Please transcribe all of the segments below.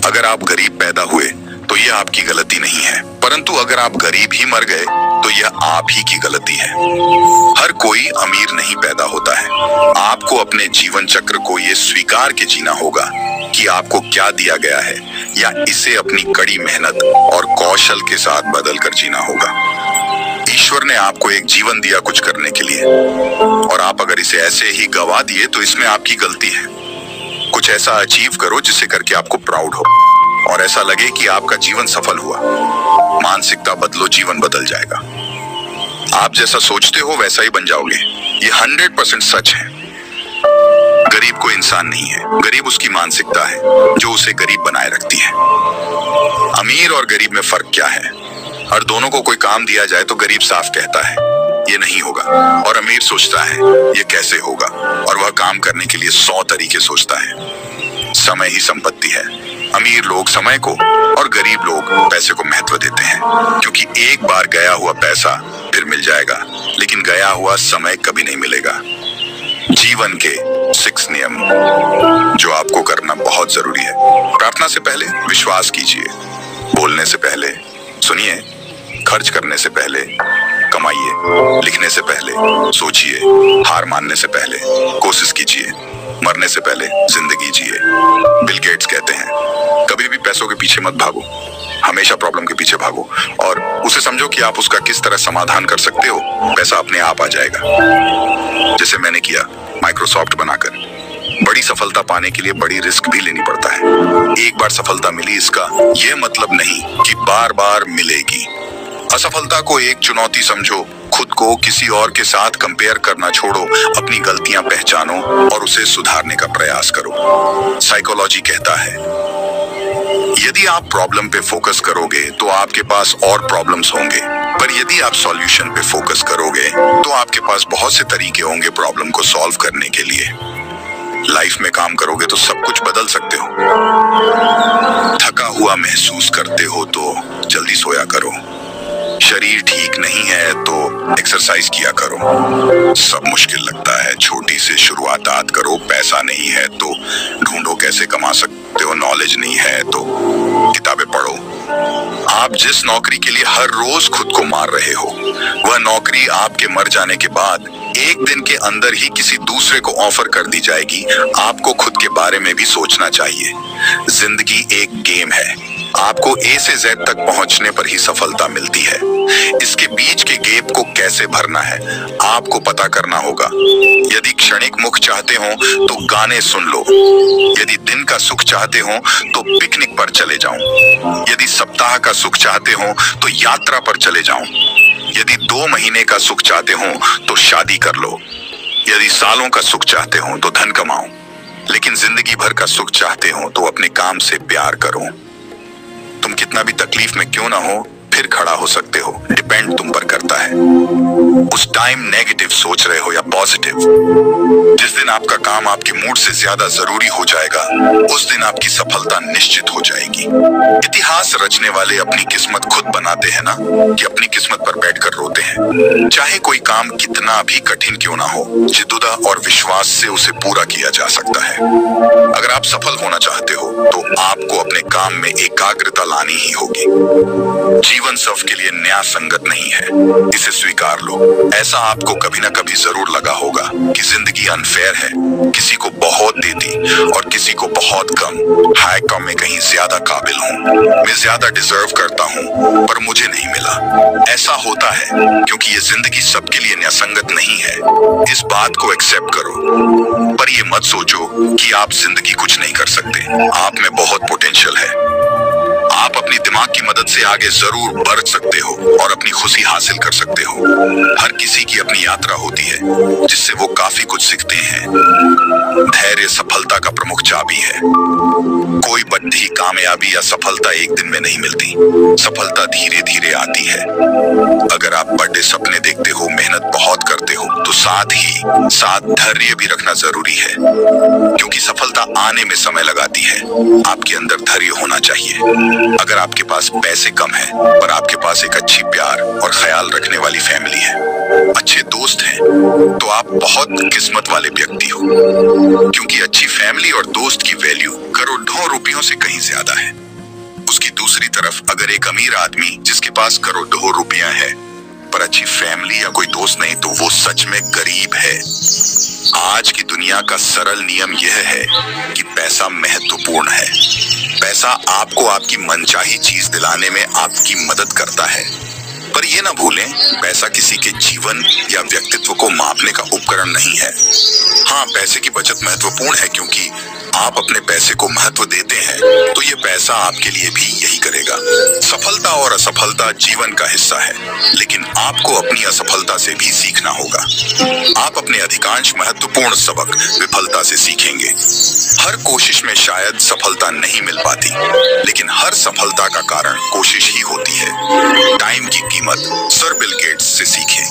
अगर आप गरीब पैदा हुए तो यह आपकी गलती नहीं है, परंतु अगर आप गरीब ही मर गए तो यह आप ही की गलती है। हर कोई अमीर नहीं पैदा होता है। आपको अपने जीवन चक्र को ये स्वीकार के जीना होगा कि आपको क्या दिया गया है, या इसे अपनी कड़ी मेहनत और कौशल के साथ बदल कर जीना होगा। ईश्वर ने आपको एक जीवन दिया कुछ करने के लिए, और आप अगर इसे ऐसे ही गवा दिए तो इसमें आपकी गलती है। कुछ ऐसा अचीव करो जिसे करके आपको प्राउड हो और ऐसा लगे कि आपका जीवन सफल हुआ। मानसिकता बदलो, जीवन बदल जाएगा। आप जैसा सोचते हो वैसा ही बन जाओगे। ये 100% सच है। गरीब कोई इंसान नहीं है, गरीब उसकी मानसिकता है जो उसे गरीब बनाए रखती है। अमीर और गरीब में फर्क क्या है? और दोनों को कोई काम दिया जाए तो गरीब साफ कहता है ये नहीं होगा, और अमीर सोचता है ये कैसे होगा, और वह काम करने के लिए 100 तरीके सोचता है। समय ही संपत्ति है। अमीर लोग समय को और गरीब लोग पैसे को महत्व देते हैं, क्योंकि एक बार गया हुआ पैसा फिर मिल जाएगा, लेकिन गया हुआ समय कभी नहीं मिलेगा। जीवन के 6 नियम जो आपको करना बहुत जरूरी है। प्रार्थना से पहले विश्वास कीजिए, बोलने से पहले सुनिए, खर्च करने से पहले कमाइए, लिखने से पहले सोचिए, हार मानने से पहले कोशिश कीजिए, मरने से पहले जिंदगी जिए। बिल गेट्स कहते हैं कभी भी पैसों के पीछे मत भागो, हमेशा प्रॉब्लम के पीछे भागो और उसे समझो कि आप उसका किस तरह समाधान कर सकते हो। पैसा अपने आप आ जाएगा, जैसे मैंने किया माइक्रोसॉफ्ट बनाकर। बड़ी सफलता पाने के लिए बड़ी रिस्क भी लेनी पड़ता है। एक बार सफलता मिली, इसका यह मतलब नहीं कि बार बार मिलेगी। असफलता को एक चुनौती समझो, खुद को किसी और के साथ कंपेयर करना छोड़ो, अपनी गलतियां पहचानो और उसे सुधारने का प्रयास करो। साइकोलॉजी कहता है यदि आप प्रॉब्लम पे फोकस करोगे तो आपके पास और प्रॉब्लम्स होंगे, पर यदि आप सॉल्यूशन पे फोकस करोगे तो आपके पास बहुत से तरीके होंगे प्रॉब्लम को सॉल्व करने के लिए। लाइफ में काम करोगे तो सब कुछ बदल सकते हो। थका हुआ महसूस करते हो तो जल्दी सोया करो। शरीर ठीक नहीं है तो एक्सरसाइज किया करो। सब मुश्किल लगता है, छोटी से शुरुआत करो। पैसा नहीं है तो ढूंढो कैसे कमा सकते हो। नॉलेज नहीं है तो किताबें पढ़ो। आप जिस नौकरी के लिए हर रोज खुद को मार रहे हो, वह नौकरी आपके मर जाने के बाद एक दिन के अंदर ही किसी दूसरे को ऑफर कर दी जाएगी। आपको खुद के बारे में भी सोचना चाहिए। जिंदगी एक गेम है, आपको ए से जेड तक पहुंचने पर ही सफलता मिलती है। इसके बीच के गैप को कैसे भरना है आपको पता करना होगा। यदि क्षणिक मुख चाहते हो तो गाने सुन लो। यदि दिन का सुख चाहते हो तो पिकनिक पर चले जाओ। यदि सप्ताह का सुख चाहते हो तो यात्रा पर चले जाओ। यदि 2 महीने का सुख चाहते हो तो शादी कर लो। यदि सालों का सुख चाहते हो तो धन कमाओ, लेकिन जिंदगी भर का सुख चाहते हो तो अपने काम से प्यार करो। तुम कितना भी तकलीफ में क्यों ना हो, फिर खड़ा हो सकते हो। डिपेंड तुम पर करता है। उस टाइम नेगेटिव सोच रहे हो या पॉजिटिव। जिस दिन आपका काम आपके मूड से ज्यादा जरूरी हो जाएगा, उस दिन आपकी सफलता निश्चित हो जाएगी। इतिहास रचने वाले अपनी किस्मत खुद बनाते हैं ना, कि अपनी किस्मत पर बैठकर रोते हैं। चाहे कोई काम कितना भी कठिन क्यों ना हो, जिद्दोदा और विश्वास से उसे पूरा किया जा सकता है। अगर आप सफल होना चाहते हो तो आपको अपने काम में एकाग्रता लानी ही होगी। जीवन सब के लिए न्याय संगत नहीं है, इसे स्वीकार लो। ऐसा आपको कभी ना कभी जरूर लगा होगा कि जिंदगी अनफेयर है, किसी को बहुत दे दी और किसी को बहुत कम। हाय कम में कहीं ज्यादा काबिल हूँ, मैं ज्यादा डिजर्व करता हूँ पर मुझे नहीं मिला। ऐसा होता है क्योंकि ये जिंदगी सबके लिए न्याय संगत नहीं है। इस बात को एक्सेप्ट करो, पर ये मत सोचो कि आप जिंदगी कुछ नहीं कर सकते। आप में बहुत पोटेंशियल है। आप अपनी दिमाग की मदद से आगे जरूर बढ़ सकते हो और अपनी खुशी हासिल कर सकते हो। हर किसी की अपनी यात्रा होती है जिससे वो काफी कुछ सीखते हैं। धैर्य सफलता का प्रमुख चाबी है। कोई बड़ी कामयाबी या सफलता एक दिन में नहीं मिलती, सफलता धीरे धीरे आती है। अगर आप बड़े सपने देखते हो, मेहनत बहुत करते हो, तो साथ ही साथ धैर्य भी रखना जरूरी है, क्योंकि सफलता आने में समय लगाती है। आपके अंदर धैर्य होना चाहिए। अगर आपके पास पैसे कम है पर आपके पास एक अच्छी प्यार और ख्याल रखने वाली फैमिली है, अच्छे दोस्त हैं तो आप बहुत किस्मत वाले व्यक्ति हो, क्योंकि अच्छी फैमिली और दोस्त की वैल्यू करोड़ों रुपयों से कहीं ज्यादा है। उसकी दूसरी तरफ अगर एक अमीर आदमी जिसके पास करोड़ों रुपया है पर अच्छी फैमिली या कोई दोस्त नहीं, तो वो सच में गरीब है। आज की दुनिया का सरल नियम यह है कि पैसा महत्वपूर्ण है। पैसा आपको आपकी मनचाही चीज दिलाने में आपकी मदद करता है, पर यह ना भूलें, पैसा किसी के जीवन या व्यक्तित्व को मापने का उपकरण नहीं है। हाँ, पैसे की बचत महत्वपूर्ण है, क्योंकि आप अपने पैसे को महत्व देते हैं तो ये पैसा आपके लिए भी यही करेगा। सफलता और असफलता जीवन का हिस्सा है, लेकिन आपको अपनी असफलता से भी सीखना होगा। आप अपने अधिकांश महत्वपूर्ण सबक विफलता से सीखेंगे। हर कोशिश में शायद सफलता नहीं मिल पाती, लेकिन हर सफलता का कारण कोशिश ही होती है। टाइम की कीमत सर बिल गेट्स से सीखें।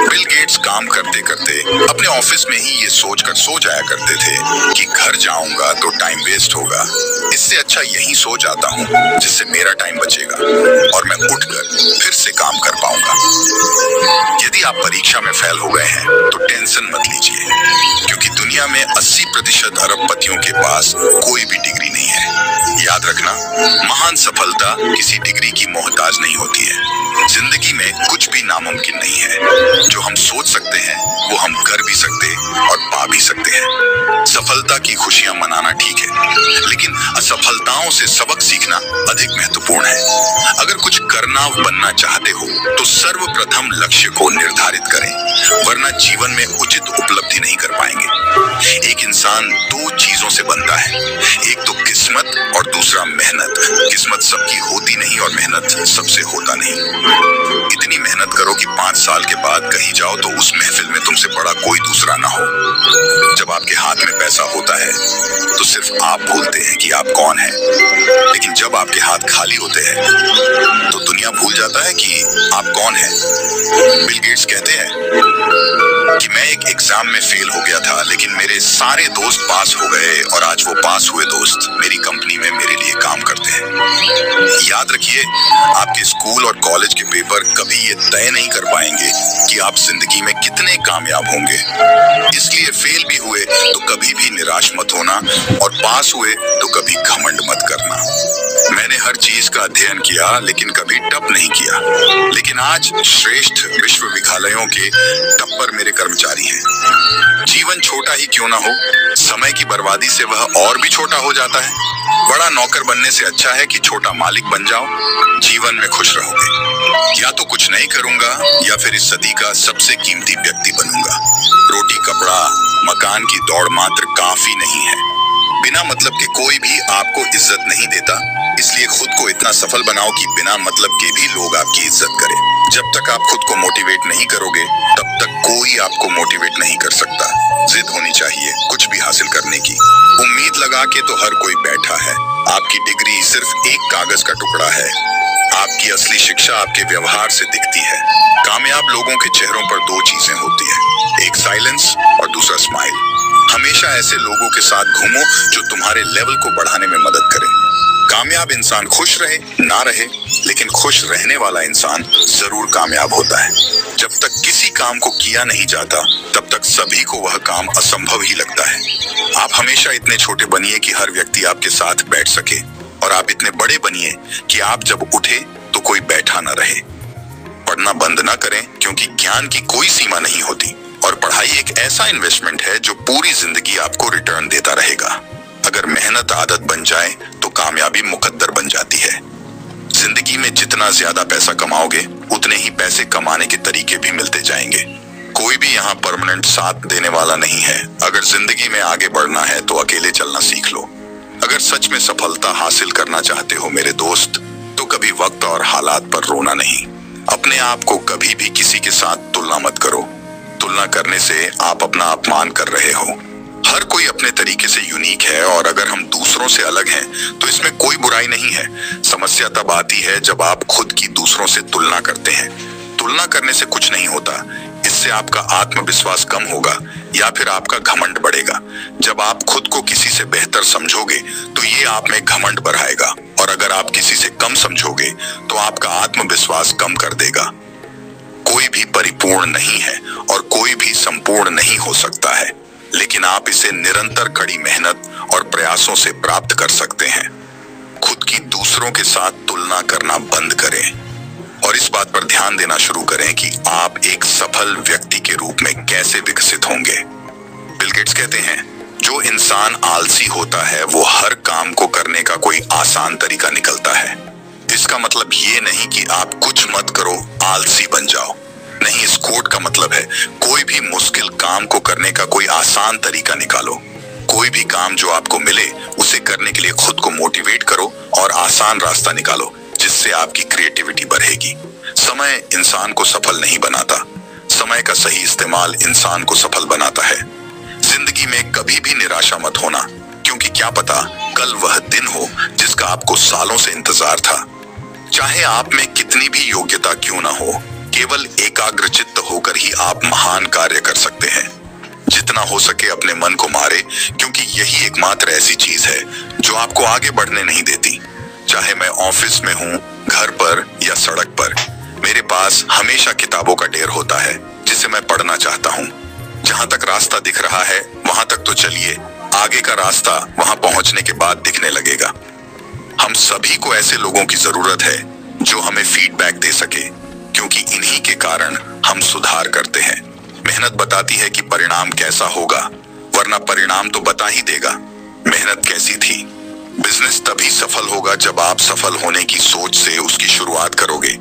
बिल गेट्स काम करते करते अपने ऑफिस में ही ये सोचकर सो जाया करते थे कि घर जाऊंगा तो टाइम वेस्ट होगा, इससे अच्छा यहीं सो जाता हूँ जिससे मेरा टाइम बचेगा और मैं उठकर फिर से काम कर पाऊंगा। यदि आप परीक्षा में फेल हो गए हैं तो टेंशन मत लीजिए, क्योंकि दुनिया में 80% अरबपतियों के पास कोई भी डिग्री नहीं है। याद रखना, महान सफलता किसी डिग्री की मोहताज नहीं होती है। जिंदगी में कुछ भी नामुमकिन नहीं है। जो हम सोच सकते हैं वो हम कर भी सकते और पा भी सकते हैं। सफलता की खुशियां मनाना ठीक है, लेकिन असफलताओं से सबक सीखना अधिक महत्वपूर्ण है। अगर कुछ करना बनना चाहते हो तो सर्वप्रथम लक्ष्य को निर्धारित करें, वरना जीवन में उचित उपलब्धि नहीं कर पाएंगे। एक इंसान दो चीजों से बनता है, एक तो किस्मत और दूसरा मेहनत। किस्मत सबकी होती नहीं और मेहनत सबसे होता नहीं। इतनी मेहनत करो कि 5 साल के बाद कहीं जाओ तो उस महफिल में तुमसे बड़ा कोई दूसरा ना हो। जब आपके हाथ में पैसा होता है तो सिर्फ आप भूलते हैं कि आप कौन हैं, लेकिन जब आपके हाथ खाली होते हैं तो दुनिया भूल जाता है कि आप कौन हैं। बिल गेट्स कहते हैं कि मैं एक एग्जाम में फेल हो गया था, लेकिन मेरे सारे दोस्त पास हो गए और आज वो पास हुए दोस्त मेरी कंपनी में मेरे लिए काम करते हैं। याद रखिए, आपके स्कूल और कॉलेज के पेपर कभी ये तय नहीं कर पाएंगे कि आप जिंदगी में कितने कामयाब होंगे। इसलिए फेल भी हुए तो कभी भी निराश मत होना और पास हुए तो कभी घमंड मत करना। मैंने हर चीज का अध्ययन किया लेकिन कभी टप नहीं किया, लेकिन आज श्रेष्ठ विश्वविद्यालयों के टप्पर मेरे कर्मचारी हैं। जीवन छोटा ही क्यों ना हो, समय की बर्बादी से वह और भी छोटा हो जाता है। बड़ा नौकर बनने से अच्छा है कि छोटा मालिक बन जाओ। जीवन में खुश रहोगे। या तो कुछ नहीं करूंगा या फिर इस सदी का सबसे कीमती व्यक्ति बनूंगा। रोटी कपड़ा मकान की दौड़ मात्र काफी नहीं है। बिना मतलब के कोई भी आपको इज्जत नहीं देता, इसलिए खुद को इतना सफल बनाओ कि बिना मतलब के भी लोग आपकी इज्जत करें। जब तक आप खुद को मोटिवेट नहीं करोगे तब तक कोई आपको मोटिवेट नहीं कर सकता। जिद होनी चाहिए कुछ भी हासिल करने की। उम्मीद लगा के तो हर कोई बैठा है। आपकी डिग्री सिर्फ एक कागज का टुकड़ा है। आपकी असली शिक्षा आपके व्यवहार से दिखती है। कामयाब लोगों के चेहरों पर दो चीजें होती है, एक साइलेंस और दूसरा स्माइल। हमेशा ऐसे लोगों के साथ घूमो जो तुम्हारे लेवल को बढ़ाने में मदद करें। कामयाब इंसान खुश रहे ना रहे, लेकिन खुश रहने वाला इंसान जरूर कामयाब होता है। जब तक किसी काम को किया नहीं जाता तब तक सभी को वह काम असंभव ही लगता है। आप हमेशा इतने छोटे बनिए कि हर व्यक्ति आपके साथ बैठ सके, और आप इतने बड़े बनिए कि आप जब उठे तो कोई बैठा न रहे। पढ़ना बंद ना करें, क्योंकि ज्ञान की कोई सीमा नहीं होती, और पढ़ाई एक ऐसा इन्वेस्टमेंट है जो पूरी जिंदगी आपको रिटर्न देता रहेगा। अगर मेहनत आदत बन जाए तो कामयाबी मुकद्दर बन जाती है। जिंदगी में जितना ज्यादा पैसा कमाओगे उतने ही पैसे कमाने के तरीके भी मिलते जाएंगे। कोई भी यहाँ परमानेंट साथ देने वाला नहीं है। अगर जिंदगी में आगे बढ़ना है तो अकेले चलना सीख लो। अगर सच में सफलता हासिल करना चाहते हो मेरे दोस्त, तो कभी वक्त और हालात पर रोना नहीं। अपने आप को कभी भी किसी के साथ तुलना मत करो। तुलना करने से आप अपना अपमान कर रहे हो। हर कोई अपने तरीके से यूनिक है, और अगर हम दूसरों से अलग हैं तो इसमें कोई बुराई नहीं है। समस्या तब आती है जब आप खुद की दूसरों से तुलना करते हैं। तुलना करने से कुछ नहीं होता, इससे आपका आत्मविश्वास कम होगा या फिर आपका घमंड बढ़ेगा। जब आप खुद को किसी से बेहतर समझोगे तो ये आप में घमंड बढ़ाएगा, और अगर आप किसी से कम समझोगे तो आपका आत्मविश्वास कम कर देगा। कोई भी परिपूर्ण नहीं है और कोई भी संपूर्ण नहीं हो सकता है, लेकिन आप इसे निरंतर कड़ी मेहनत और प्रयासों से प्राप्त कर सकते हैं। खुद की दूसरों के साथ तुलना करना बंद करें और इस बात पर ध्यान देना शुरू करें कि आप एक सफल व्यक्ति के रूप में कैसे विकसित होंगे। बिल गेट्स कहते हैं, जो इंसान आलसी होता है वो हर काम को करने का कोई आसान तरीका निकलता है। इसका मतलब ये नहीं कि आप कुछ मत करो, आलसी बन जाओ। नहीं, इस कोट का मतलब है कोई भी मुश्किल काम को करने का कोई आसान तरीका निकालो। कोई भी काम जो आपको मिले उसे करने के लिए खुद को मोटिवेट करो और आसान रास्ता निकालो, जिससे आपकी क्रिएटिविटी बढ़ेगी। समय इंसान को सफल नहीं बनाता, समय का सही इस्तेमाल इंसान को सफल बनाता है। जिंदगी में कभी भी निराशा मत होना, क्योंकि क्या पता कल वह दिन हो जिसका आपको सालों से इंतजार था। चाहे आप में कितनी भी योग्यता क्यों ना हो, केवल एकाग्रचित्त होकर ही आप महान कार्य कर सकते हैं। जितना हो सके अपने मन को मारे, क्योंकि यही एकमात्र ऐसी चीज है जो आपको आगे बढ़ने नहीं देती। चाहे मैं ऑफिस में हूँ, घर पर या सड़क पर, मेरे पास हमेशा किताबों का ढेर होता है जिसे मैं पढ़ना चाहता हूँ। जहां तक रास्ता दिख रहा है वहां तक तो चलिए, आगे का रास्ता वहां पहुंचने के बाद दिखने लगेगा। हम सभी को ऐसे लोगों की जरूरत है जो हमें फीडबैक दे सके, क्योंकि इन्हीं के कारण हम सुधार करते हैं। मेहनत बताती है कि परिणाम कैसा होगा, वरना परिणाम तो बता ही देगा मेहनत कैसी थी। बिजनेस तभी सफल होगा जब आप सफल होने की सोच से उसकी शुरुआत करोगे।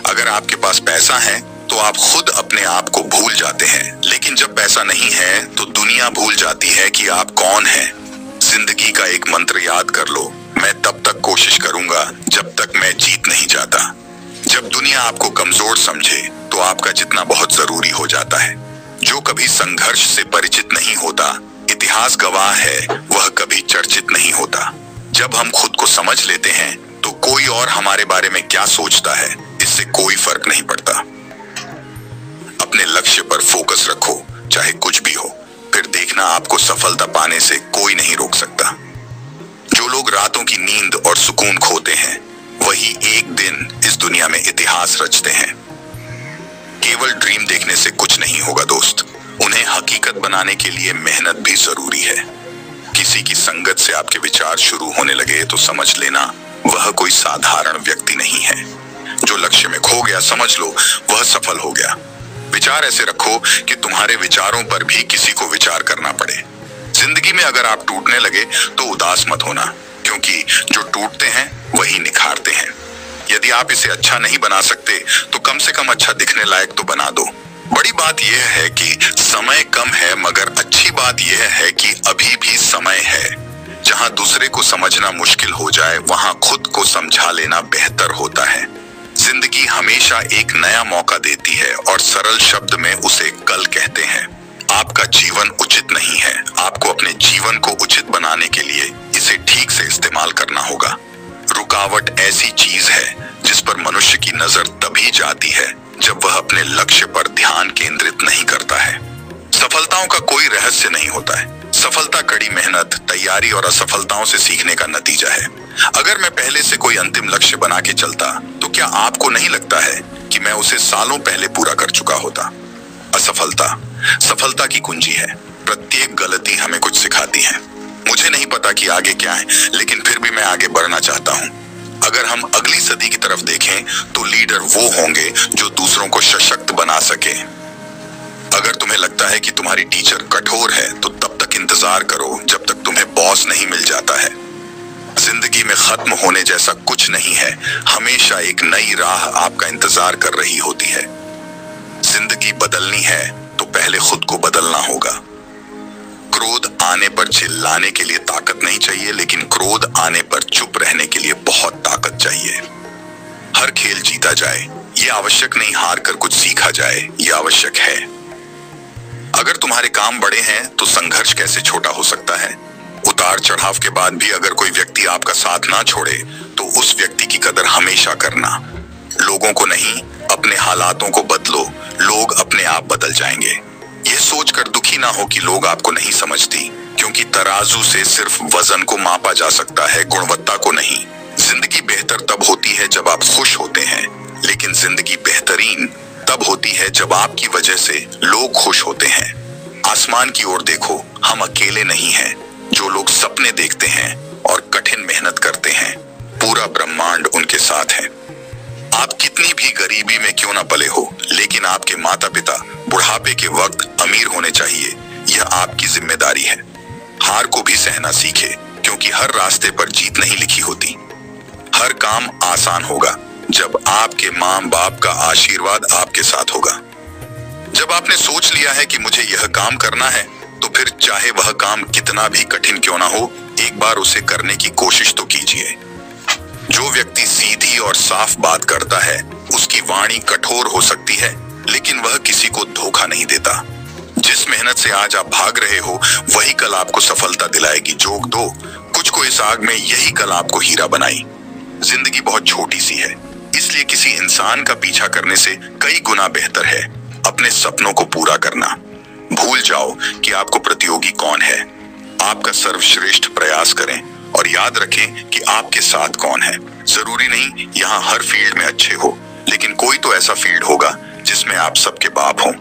अगर आपके पास पैसा है तो आप खुद अपने आप को भूल जाते हैं, लेकिन जब पैसा नहीं है तो दुनिया भूल जाती है कि आप कौन हैं। जिंदगी का एक मंत्र याद कर लो, मैं तब तक कोशिश करूंगा जब तक मैं जीत नहीं जाता। जब दुनिया आपको कमजोर समझे तो आपका जितना बहुत जरूरी हो जाता है। जो कभी संघर्ष से परिचित नहीं होता, इतिहास गवाह है वह कभी चर्चित नहीं होता। जब हम खुद को समझ लेते हैं तो कोई और हमारे बारे में क्या सोचता है, इससे कोई फर्क नहीं पड़ता। अपने लक्ष्य पर फोकस रखो, चाहे कुछ भी हो, फिर देखना आपको सफलता पाने से कोई नहीं रोक सकता। जो लोग रातों की नींद और सुकून खोते हैं, वही एक दिन इस दुनिया में इतिहास रचते हैं। केवल ड्रीम देखने से कुछ नहीं होगा दोस्त, उन्हें हकीकत बनाने के लिए मेहनत भी जरूरी है। किसी की संगत से आपके विचार शुरू होने लगे तो समझ लेना वह कोई साधारण व्यक्ति नहीं है। जो लक्ष्य में खो गया, समझ लो वह सफल हो गया। विचार ऐसे रखो कि तुम्हारे विचारों पर भी किसी को विचार करना पड़े। जिंदगी में अगर आप टूटने लगे तो उदास मत होना, क्योंकि जो टूटते हैं वही निखारते हैं। यदि आप इसे अच्छा नहीं बना सकते तो कम से कम अच्छा दिखने लायक तो बना दो। बड़ी बात यह है कि समय कम है, मगर अच्छी बात यह है कि अभी भी समय है। जहां दूसरे को समझना मुश्किल हो जाए, वहां खुद को समझा लेना बेहतर होता है। जिंदगी हमेशा एक नया मौका देती है और सरल शब्द में उसे कल कहते हैं। आपका जीवन उचित नहीं है, आपको अपने जीवन को उचित बनाने के लिए इसे ठीक से इस्तेमाल करना होगा। रुकावट ऐसी चीज है जिस पर मनुष्य की नजर तभी जाती है जब वह अपने लक्ष्य पर ध्यान केंद्रित नहीं करता है। सफलताओं का कोई रहस्य नहीं होता है। सफलता कड़ी मेहनत, तैयारी और असफलताओं से सीखने का नतीजा है। अगर मैं पहले से कोई अंतिम लक्ष्य बना के चलता तो क्या आपको नहीं लगता है कि मैं उसे सालों पहले पूरा कर चुका होता? असफलता सफलता की कुंजी है। प्रत्येक गलती हमें कुछ सिखाती है। मुझे नहीं पता कि आगे क्या है, लेकिन फिर भी मैं आगे बढ़ना चाहता हूँ। अगर हम अगली सदी की तरफ देखें तो लीडर वो होंगे जो दूसरों को सशक्त बना सके। अगर तुम्हें लगता है कि तुम्हारी टीचर कठोर है तो तब तक इंतजार करो जब तक तुम्हें बॉस नहीं मिल जाता है। जिंदगी में खत्म होने जैसा कुछ नहीं है, हमेशा एक नई राह आपका इंतजार कर रही होती है। जिंदगी बदलनी है तो पहले खुद को बदलना होगा। क्रोध आने पर चिल्लाने के लिए ताकत नहीं चाहिए, लेकिन क्रोध आने पर चुप रहने के लिए बहुत ताकत चाहिए। हर खेल जीता जाए ये आवश्यक नहीं, हार कर कुछ सीखा जाए ये आवश्यक है। अगर तुम्हारे काम बड़े हैं तो संघर्ष कैसे छोटा हो सकता है? उतार चढ़ाव के बाद भी अगर कोई व्यक्ति आपका साथ ना छोड़े तो उस व्यक्ति की कदर हमेशा करना। लोगों को नहीं, अपने हालातों को बदलो, लोग अपने आप बदल जाएंगे। यह सोचकर दुखी ना हो कि लोग आपको नहीं समझती, क्योंकि तराजू से सिर्फ वजन को मापा जा सकता है, गुणवत्ता को नहीं। जिंदगी बेहतर तब होती है जब आप खुश होते हैं, लेकिन जिंदगी बेहतरीन तब होती है जब आपकी वजह से लोग खुश होते हैं। आसमान की ओर देखो, हम अकेले नहीं हैं। जो लोग सपने देखते हैं और कठिन मेहनत करते हैं, पूरा ब्रह्मांड उनके साथ है। आप कितनी भी गरीबी में क्यों ना पले हो, लेकिन आपके माता पिता बुढ़ापे के वक्त अमीर होने चाहिए। यह आपकी जिम्मेदारी है। हार को भी सहना सीखे, क्योंकि हर रास्ते पर जीत नहीं लिखी होती। हर काम आसान होगा जब आपके माँ बाप का आशीर्वाद आपके साथ होगा। जब आपने सोच लिया है कि मुझे यह काम करना है, तो फिर चाहे वह काम कितना भी कठिन क्यों ना हो, एक बार उसे करने की कोशिश तो कीजिए। जो व्यक्ति सीधी और साफ बात करता है, उसकी वाणी कठोर हो सकती है, लेकिन वह किसी को धोखा नहीं देता। जिस मेहनत से आज आप भाग रहे हो, वही कल आपको सफलता दिलाएगी। जोक दो, कुछ को इस आग में, यही कल आपको हीरा बनाई। जिंदगी बहुत छोटी सी है, इसलिए किसी इंसान का पीछा करने से कई गुना बेहतर है अपने सपनों को पूरा करना। भूल जाओ कि आपको प्रतियोगी कौन है। आपका सर्वश्रेष्ठ प्रयास करें और याद रखें कि आपके साथ कौन है। जरूरी नहीं यहाँ हर फील्ड में अच्छे हो, लेकिन कोई तो ऐसा फील्ड होगा जिसमें आप सबके बाप हों।